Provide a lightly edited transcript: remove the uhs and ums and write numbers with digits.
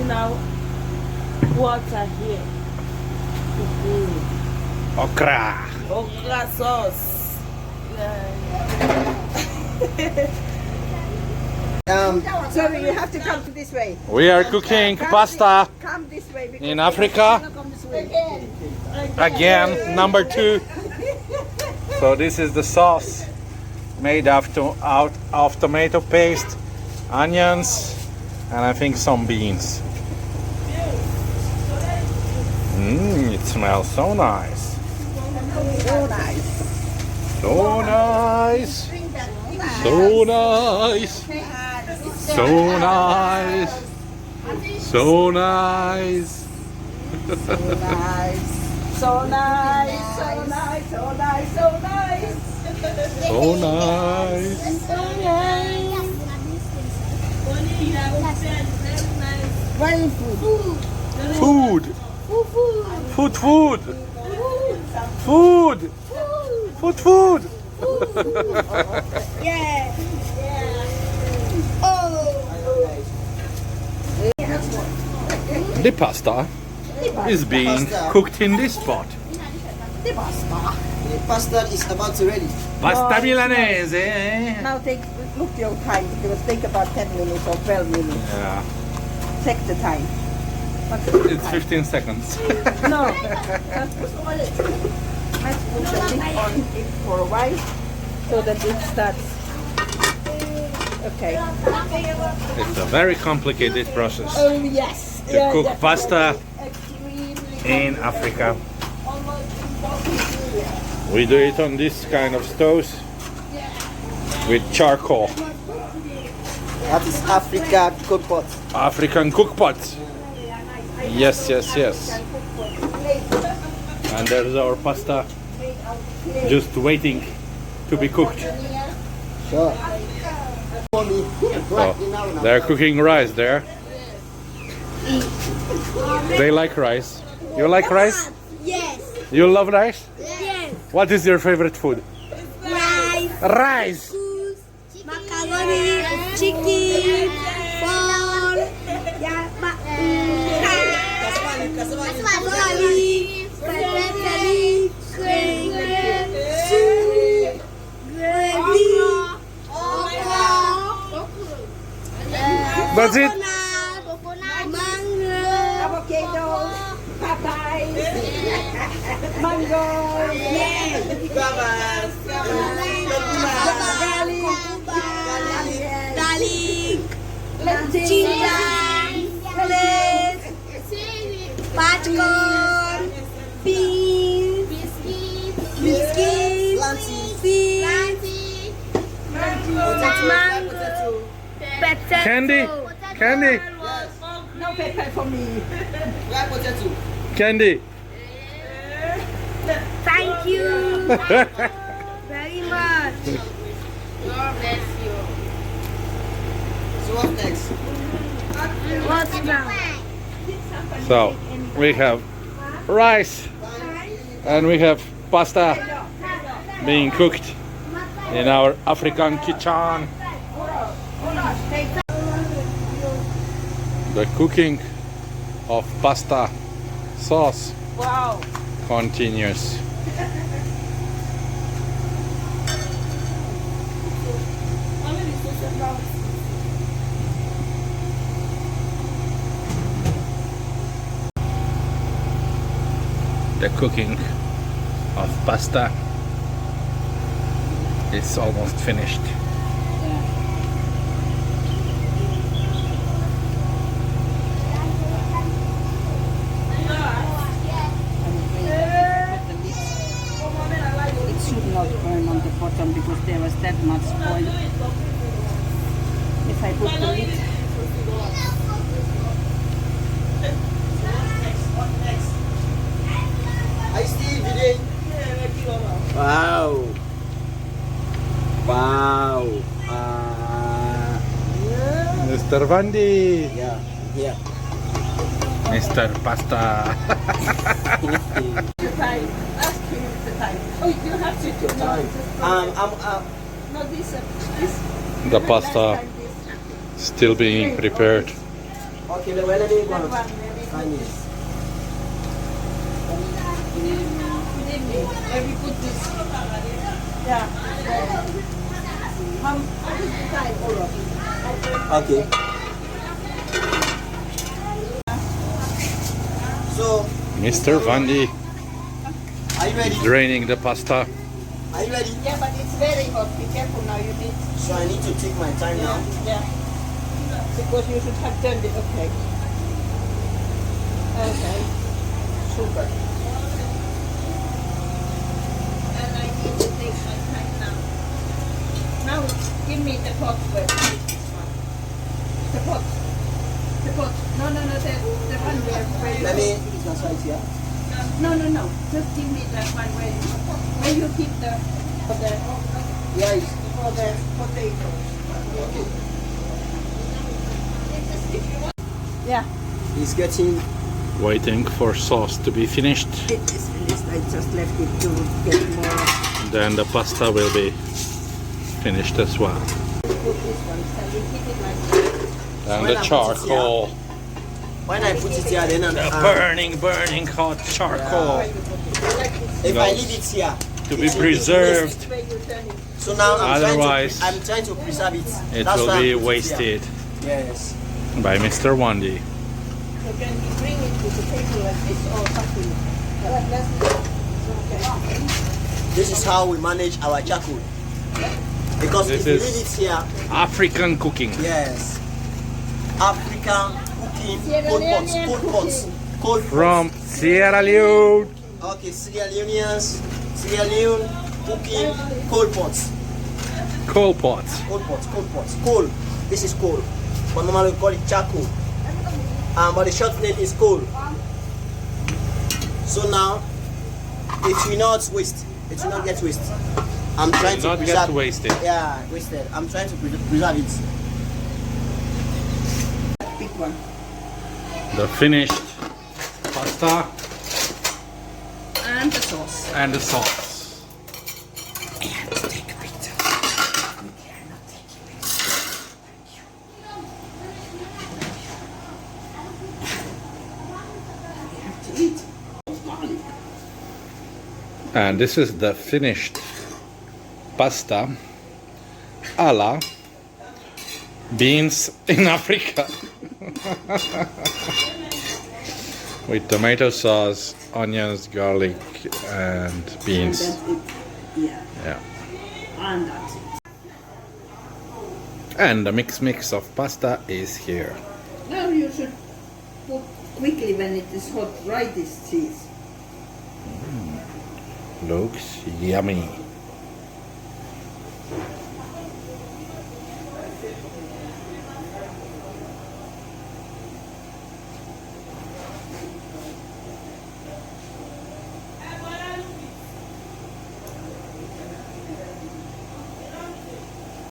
now water here. Okra. Okra sauce. Sorry, you have to come this way. We are cooking pasta Come this way. because in Africa. Come this way. Again, number 2. So this is the sauce made out of tomato paste, onions, and I think some beans. It smells so nice. So nice. So nice. So nice. So nice. So nice. So nice. So nice. So nice. So nice. So nice. So nice. Very food. Food. Food. Food. Food. Food. Food. Yeah. The pasta is being cooked in this pot. The pasta. The pasta is about to ready. Pasta milanese. Now look your time. Because take about 10 minutes or 12 minutes. Yeah, Check the time. What's the it's time? 15 seconds. No. Let's put the lid on it for a while so that it starts. Okay. It's a very complicated process Oh yes. to cook pasta in Africa. We do it on this kind of stoves with charcoal. That is Africa cook pot. African cook pots. Yes, yes, yes. And there's our pasta just waiting to be cooked. Sure. For me. So they're cooking rice there. They like rice. You like rice? Yes. You love rice? Yes. What is your favorite food? Rice. Rice. Macaroni. Chicken. Corn. Yeah. Kaswali. Spaghetti. Soup. Gravy. Okra. That's it? Mango. Avocados, papayas, mangoes, Gabas. Garlic. Ginger. Lettuce. Popcorn. Beans. Biscuits. Seeds. Mango. Potato. Candy? Candy? no pepper for me. Black potato. Candy? Thank you very much. God bless you. So what next? What's now? So we have rice and we have pasta being cooked in our African kitchen. The cooking of pasta sauce Wow. continues. The cooking of pasta is almost finished. It should not burn on the bottom because there was that much oil. If I put the lid, I see today. Wow. Wow. Mr. Vandi, Yeah. Yeah. Mr. Pasta. the time. Ask him the time. Oh, you have to do Time. no this. The pasta still being prepared. Okay, well, let me go That and one, maybe. find it. Maybe put this. Yeah. What is the time, all of it? Okay. So, Mr. Vandi are you ready? draining the pasta. Are you ready? Yeah, but it's very hot. Be careful now. You need. So I need to take my time now. Yeah. Because you should have turned it. Okay. Okay. Super. And I need to take my time now. Now, give me the pot first. This one. The pot. The pot. No, the one where you... Let me transfer it here. No. Just give me that one where you keep the Yes. for the potatoes. Yeah. It's getting. Waiting for sauce to be finished. It is finished. I just left it to get more. Then the pasta will be finished as well. Put this one. So you keep it like that. And When the I put it charcoal. When I put it here, then The burning hot charcoal if I goes leave it here, to be it will preserved. Where you turn it. So now Otherwise, I'm trying to preserve it. It That's will why be I put it wasted here. Yes. by Mr. Wandi. So can you bring it to the table like this or something? Okay. This is how we manage our charcoal. Because This if you is- leave it here, African cooking. yes, African cooking, Sierra cold pots, Leonean cold pots, cold pots. From Sierra Leone. Okay, Sierra Leone cooking, cold pots, Coal pots. coal. This is coal. But normally we call it charcoal. But the short name is coal. So now, it will not waste. It will not get wasted. I'm trying to Not preserve. get wasted. Yeah, wasted. I'm trying to preserve it. Big one. The finished pasta And the sauce. and the sauce. And this is the finished pasta a la beans in Africa. With tomato sauce, onions, garlic, and beans. That's it. Yeah. Yeah. And that's it. And the mix of pasta is here. Now you should put quickly when it is hot, right this cheese. Looks yummy.